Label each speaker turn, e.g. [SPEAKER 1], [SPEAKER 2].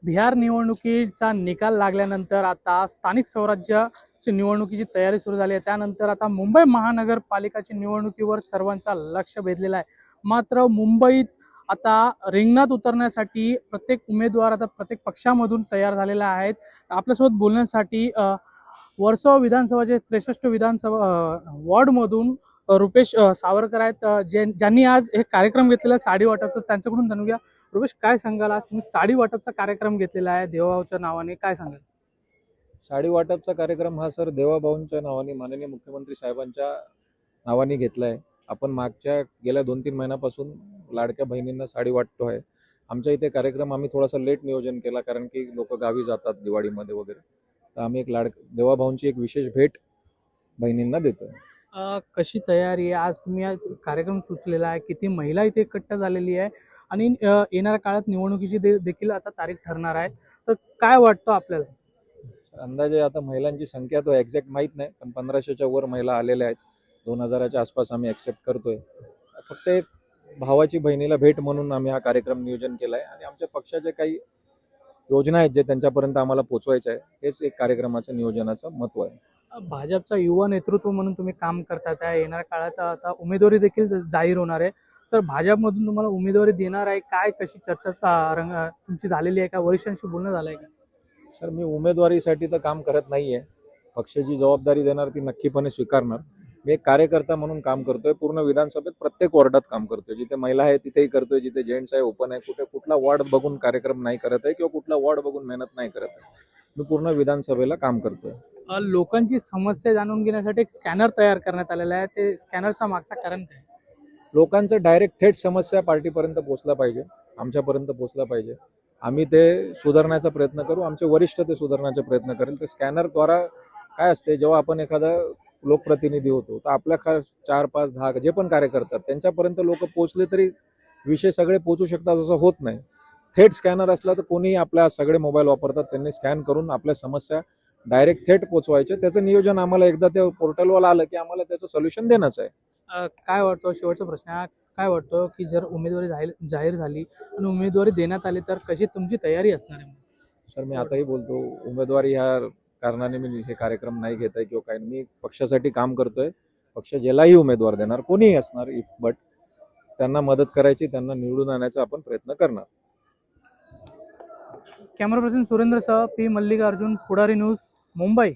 [SPEAKER 1] बिहार निवडणुकीचा निकाल लागल्यानंतर आता स्थानिक स्वराज्याची निवडणुकीची तयारी सुरू झाली आहे। त्यानंतर आता मुंबई महानगरपालिकाची निवडणुकीवर सर्वांचा लक्ष वेधलेला आहे। मात्र मुंबईत आता रिंगणात उतरण्यासाठी प्रत्येक उमेदवार आता प्रत्येक पक्षामधून तयार झालेला आहेत। आपल्यासोबत बोलण्यासाठी वर्सोवा विधानसभाचे 63 विधानसभा वॉर्डमधून रुपेश सावरकर आहेत, ज्यांनी आज हे कार्यक्रम घेतलेला साडी वाटपचा। त्यांच्याकडून जाणूया, रुपेश काय सांगाल, आज तुम्ही साडी वाटपचा कार्यक्रम घेतलेला आहे देवाभाऊच्या नावाने, काय सांगाल?
[SPEAKER 2] साडी वाटपचा कार्यक्रम हा सर देवाभाऊंच्या नावाने माननीय मुख्यमंत्री साहेबांच्या नावाने घेतला आहे। आपण मागच्या गेल्या 2-3 महिन्यापासून लाडक्या बहिणींना साडी वाटतो आहे। आमच्या इथे कार्यक्रम आम्ही थोडासा लेट नियोजन केला, कारण की लोक गावी जातात दिवाळीमध्ये वगैरे, तर आम्ही एक देवाभाऊंची एक विशेष भेट बहिणींना देतोय।
[SPEAKER 1] कशी तयारी आहे? आज तुम्ही आज कार्यक्रम सुचलेला आहे, किती महिला इथे एकट्ठा झालेली आहे आणि येणाऱ्या काळात निवडणुकीची देखील आता तारीख ठरणार आहे, तर काय वाटतं आपल्याला?
[SPEAKER 2] अंदाजे आता महिलांची संख्या तो एक्झॅक्ट माहीत नाही, पण 1500च्या वर महिला आलेल्या आहेत। 2000च्या आसपास आम्ही ॲक्सेप्ट करतोय। फक्त एक भावाची बहिणीला भेट म्हणून आम्ही हा कार्यक्रम नियोजन केला आहे आणि आमच्या पक्षाचे काही योजना आहेत जे त्यांच्यापर्यंत आम्हाला पोचवायचं आहे, हेच एक कार्यक्रमाचं नियोजनाचं महत्त्व आहे।
[SPEAKER 1] भाजपचा युवा नेतृत्व म्हणून तुम्ही काम करतात आहे। येणाऱ्या काळात आता उमेदवारी देखील जाहीर होणार आहे, तर भाजपमधून तुम्हाला उमेदवारी देणार आहे काय? कशी चर्चा तुमची झालेली आहे का? वरिष्ठांशी बोलणं झालं आहे का?
[SPEAKER 2] सर, मी उमेदवारीसाठी तर काम करत नाही आहे। पक्षाची जबाबदारी देणार ती नक्कीपणे स्वीकारणार। मी एक कार्यकर्ता म्हणून काम करतोय। पूर्ण विधानसभेत प्रत्येक वॉर्डात काम करतोय। जिथे महिला आहे तिथेही करतोय, जिथे जेंट्स आहे, ओपन आहे, कुठला वॉर्ड बघून कार्यक्रम नाही करत आहे किंवा कुठला वॉर्ड बघून मेहनत नाही करत आहे। मी पूर्ण विधानसभेला काम करतोय।
[SPEAKER 1] लोकांची समस्या जाणून घेण्यासाठी एक स्कॅनर तयार करण्यात आलेला आहे, ते स्कॅनरचा मागचा कारण काय?
[SPEAKER 2] लोकांचं डायरेक्ट थेट समस्या पार्टीपर्यंत पोहोचला पाहिजे, आमच्यापर्यंत पोहोचला पाहिजे। आम्ही ते सुधारण्याचा प्रयत्न करू, आमचे वरिष्ठ ते सुधारण्याचा प्रयत्न करेल। ते स्कॅनरद्वारा काय असते, जेव्हा आपण एखादा लोकप्रतिनिधी होतो तर आपल्या 4, 5, 10 जे पण कार्य करतात त्यांच्यापर्यंत लोक पोहोचले तरी विषय सगळे पोहोचू शकतात, असं होत नाही। थेट स्कॅनर असला तर कोणीही, आपल्या सगळे मोबाईल वापरतात, त्यांनी स्कॅन करून आपल्या समस्या डायरेक्ट थेट पोहोचवायचे। त्याचं नियोजन आम्हाला एकदा ते पोर्टलवर आलं की आम्हाला त्याचं सोल्युशन देणंच आहे।
[SPEAKER 1] काय वाटतं, शेवटचा प्रश्न आहे, काय वाटतं की जर उमेदवारी जाहीर झाली आणि उमेदवारी देण्यात आली तर कशी तुमची तयारी असणार आहे?
[SPEAKER 2] सर, मी आताही बोलतो, उमेदवारी ह्या कारणाने मी हे कार्यक्रम नाही घेत आहे किंवा काय, मी पक्षासाठी काम करतोय। पक्ष ज्यालाही उमेदवार देणार, कोणीही असणार, बट त्यांना मदत करायची, त्यांना निवडून आणायचा आपण प्रयत्न करणार।
[SPEAKER 1] कॅमेरा पर्सन सुरेंद्र सह पी मल्लिकार्जुन, पुढारी न्यूज, मुंबई।